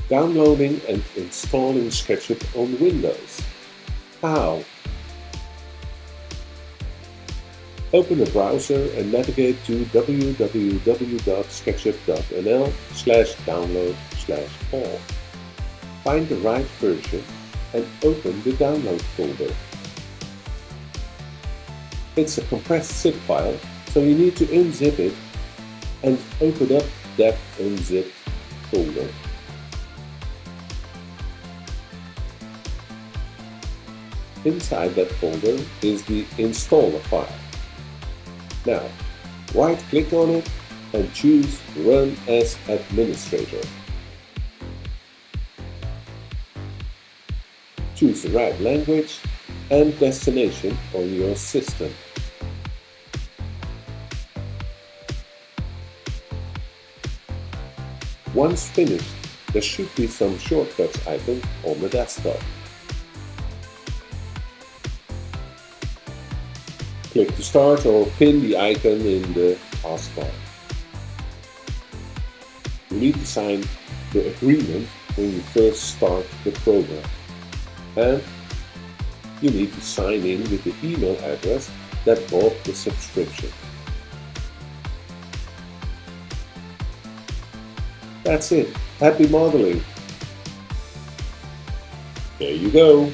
Downloading and installing SketchUp on Windows. How? Open a browser and navigate to www.sketchup.nl/download/all. Find the right version and open the download folder. It's a compressed zip file, so you need to unzip it and open up that unzipped folder. Inside that folder is the installer file. Now, right-click on it and choose Run as Administrator. Choose the right language and destination on your system. Once finished, there should be some shortcuts icon on the desktop. Click to start or pin the icon in the taskbar. You need to sign the agreement when you first start the program. And you need to sign in with the email address that bought the subscription. That's it. Happy modeling! There you go!